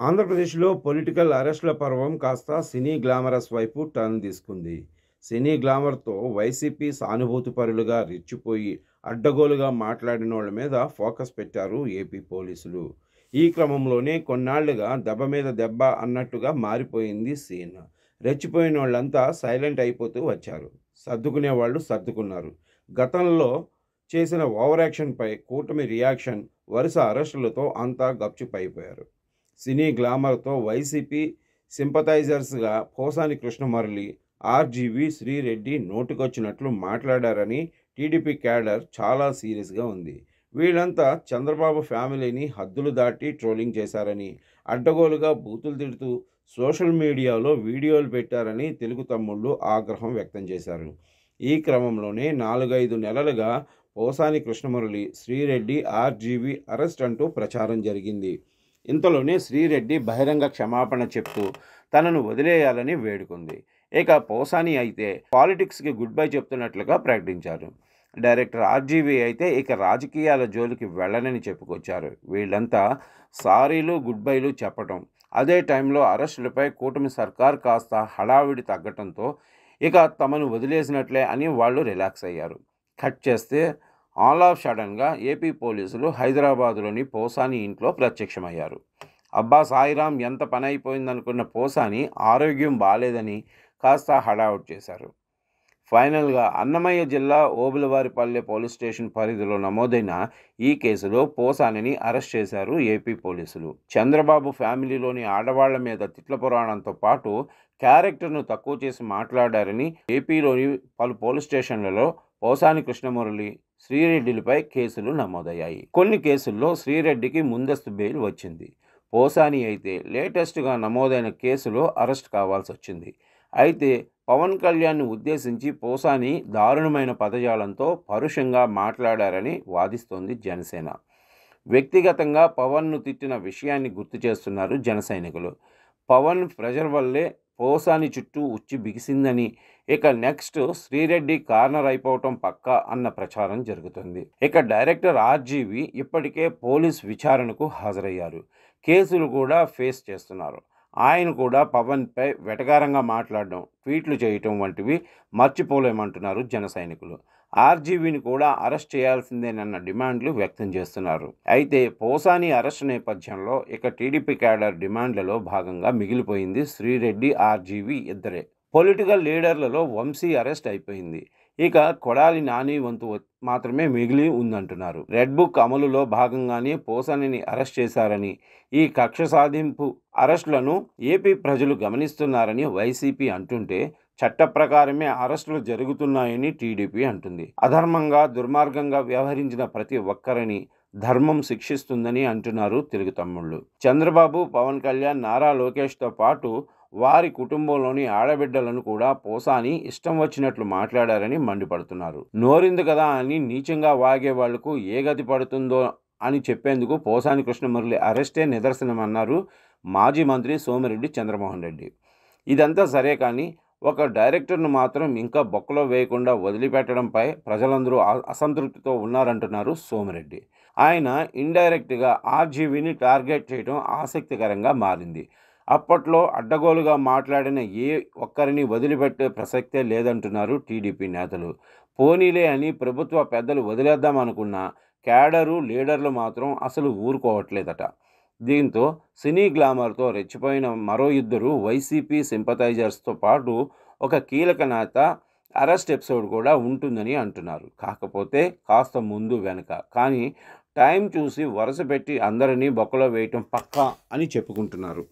ఆంధ్రప్రదేశ్లో పొలిటికల్ అరెస్టుల పర్వం కాస్త సినీ గ్లామరస్ వైపు టర్న్ తీసుకుంది. సినీ గ్లామర్తో వైసీపీ సానుభూతిపరులుగా రెచ్చిపోయి అడ్డగోలుగా మాట్లాడినోళ్ల మీద ఫోకస్ పెట్టారు ఏపీ పోలీసులు. ఈ క్రమంలోనే కొన్నాళ్లుగా దెబ్బ మీద దెబ్బ అన్నట్టుగా మారిపోయింది సీన్. రెచ్చిపోయిన వాళ్ళంతా సైలెంట్ అయిపోతూ వచ్చారు. సర్దుకునే వాళ్ళు సర్దుకున్నారు. గతంలో చేసిన ఓవర్ యాక్షన్పై కూటమి రియాక్షన్, వరుస అరెస్టులతో అంతా గప్చుపైపోయారు. సినీ గ్లామర్తో వైసీపీ సింపథైజర్స్గా పోసాని కృష్ణమురళి, ఆర్జీవి, శ్రీరెడ్డి నోటికొచ్చినట్లు మాట్లాడారని టీడీపీ క్యాడర్ చాలా సీరియస్గా ఉంది. వీళ్ళంతా చంద్రబాబు ఫ్యామిలీని హద్దులు దాటి ట్రోలింగ్ చేశారని, అడ్డగోలుగా బూతులు తిడుతూ సోషల్ మీడియాలో వీడియోలు పెట్టారని తెలుగు తమ్ముళ్ళు ఆగ్రహం వ్యక్తం చేశారు. ఈ క్రమంలోనే 4-5 నెలలుగా పోసాని కృష్ణమురళి, శ్రీరెడ్డి, ఆర్జీవి అరెస్ట్ అంటూ ప్రచారం జరిగింది. ఇంతలోనే శ్రీరెడ్డి బహిరంగ క్షమాపణ చెప్తూ తనను వదిలేయాలని వేడుకుంది. ఇక పోసాని అయితే పాలిటిక్స్కి గుడ్ బై చెప్తున్నట్లుగా ప్రకటించారు. డైరెక్టర్ ఆర్జీవి అయితే ఇక రాజకీయాల జోలికి వెళ్ళనని చెప్పుకొచ్చారు. వీళ్ళంతా సారీలు, గుడ్ బైలు చెప్పటం, అదే టైంలో అరెస్టులపై కూటమి సర్కార్ కాస్త హడావిడి తగ్గటంతో ఇక తమను వదిలేసినట్లే అని వాళ్ళు రిలాక్స్ అయ్యారు. కట్ చేస్తే ఆల్ ఆఫ్ సడన్గా ఏపీ పోలీసులు హైదరాబాదులోని పోసాని ఇంట్లో ప్రత్యక్షమయ్యారు. అబ్బా సాయిరాం, ఎంత పని అయిపోయిందనుకున్న పోసాని ఆరోగ్యం బాలేదని కాస్త హడావుడి చేశారు. ఫైనల్గా అన్నమయ్య జిల్లా ఓబులవారిపల్లె పోలీస్ స్టేషన్ పరిధిలో నమోదైన ఈ కేసులో పోసానిని అరెస్ట్ చేశారు ఏపీ పోలీసులు. చంద్రబాబు ఫ్యామిలీలోని ఆడవాళ్ల మీద తిట్ల పురాణంతో పాటు క్యారెక్టర్ను తక్కువ చేసి మాట్లాడారని ఏపీలోని పలు పోలీస్ స్టేషన్లలో పోసాని కృష్ణమురళి, శ్రీరెడ్డిలపై కేసులు నమోదయ్యాయి. కొన్ని కేసుల్లో శ్రీరెడ్డికి ముందస్తు బెయిల్ వచ్చింది. పోసాని అయితే లేటెస్ట్గా నమోదైన కేసులో అరెస్ట్ కావాల్సి వచ్చింది. అయితే పవన్ కళ్యాణ్ను ఉద్దేశించి పోసాని దారుణమైన పదజాలంతో పరుషంగా మాట్లాడారని వాదిస్తోంది జనసేన. వ్యక్తిగతంగా పవన్ను తిట్టిన విషయాన్ని గుర్తు చేస్తున్నారు జన సైనికులు. పవన్ ప్రెజర్ వల్లే పోసాని చుట్టూ ఉచ్చి బిగిసిందని, ఇక నెక్స్ట్ శ్రీరెడ్డి కార్నర్ అయిపోవటం పక్కా అన్న ప్రచారం జరుగుతుంది. ఇక డైరెక్టర్ ఆర్జీవి ఇప్పటికే పోలీస్ విచారణకు హాజరయ్యారు. కేసులు కూడా ఫేస్ చేస్తున్నారు. ఆయన కూడా పవన్పై వెటకారంగా మాట్లాడడం, ట్వీట్లు చేయటం వంటివి మర్చిపోలేమంటున్నారు జన సైనికులు. ఆర్జీవీని కూడా అరెస్ట్ చేయాల్సిందేనన్న డిమాండ్లు వ్యక్తం చేస్తున్నారు. అయితే పోసాని అరెస్ట్ నేపథ్యంలో ఇక టీడీపీ క్యాడర్ డిమాండ్లలో భాగంగా మిగిలిపోయింది శ్రీరెడ్డి, ఆర్జీవీ ఇద్దరే. పొలిటికల్ లీడర్లలో వంశీ అరెస్ట్ అయిపోయింది. ఇక కొడాలి నాని వంతు మాత్రమే మిగిలి ఉందంటున్నారు. రెడ్ బుక్ అమలులో భాగంగానే పోసానిని అరెస్ట్ చేశారని, ఈ కక్ష సాధింపు అరెస్టులను ఏపీ ప్రజలు గమనిస్తున్నారని వైసీపీ అంటుంటే, చట్ట ప్రకారమే అరెస్టులు జరుగుతున్నాయని టీడీపీ అంటుంది. అధర్మంగా, దుర్మార్గంగా వ్యవహరించిన ప్రతి ఒక్కరిని ధర్మం శిక్షిస్తుందని అంటున్నారు తెలుగు తమ్ముళ్ళు. చంద్రబాబు, పవన్ కళ్యాణ్, నారా లోకేష్తో పాటు వారి కుటుంబంలోని ఆడబిడ్డలను కూడా పోసాని ఇష్టం వచ్చినట్లు మాట్లాడారని మండిపడుతున్నారు. నోరింది కదా అని నీచంగా వాగే వాళ్లకు ఏ గతి పడుతుందో అని చెప్పేందుకు పోసాని కృష్ణమురళి అరెస్టే నిదర్శనమన్నారు మాజీ మంత్రి సోమిరెడ్డి చంద్రమోహన్ రెడ్డి. ఇదంతా సరే కానీ ఒక డైరెక్టర్ను మాత్రం ఇంకా బొక్కలో వేయకుండా వదిలిపెట్టడంపై ప్రజలందరూ అసంతృప్తితో ఉన్నారంటున్నారు సోమిరెడ్డి. ఆయన ఇండైరెక్ట్గా ఆర్జీవీని టార్గెట్ చేయడం ఆసక్తికరంగా మారింది. అప్పట్లో అడ్డగోలుగా మాట్లాడిన ఏ ఒక్కరిని వదిలిపెట్టే ప్రసక్తే లేదంటున్నారు టీడీపీ నేతలు. పోనీలే అని ప్రభుత్వ పెద్దలు వదిలేద్దామనుకున్న క్యాడరు, లీడర్లు మాత్రం అసలు ఊరుకోవట్లేదట. దీంతో సినీ గ్లామర్తో రెచ్చిపోయిన మరో ఇద్దరు వైసీపీ సింపథైజర్స్తో పాటు ఒక కీలక నేత అరెస్ట్ ఎపిసోడ్ కూడా ఉంటుందని అంటున్నారు. కాకపోతే కాస్త ముందు వెనక, కానీ టైం చూసి వరుస పెట్టి అందరినీ బొక్కలో వేయటం పక్కా అని చెప్పుకుంటున్నారు.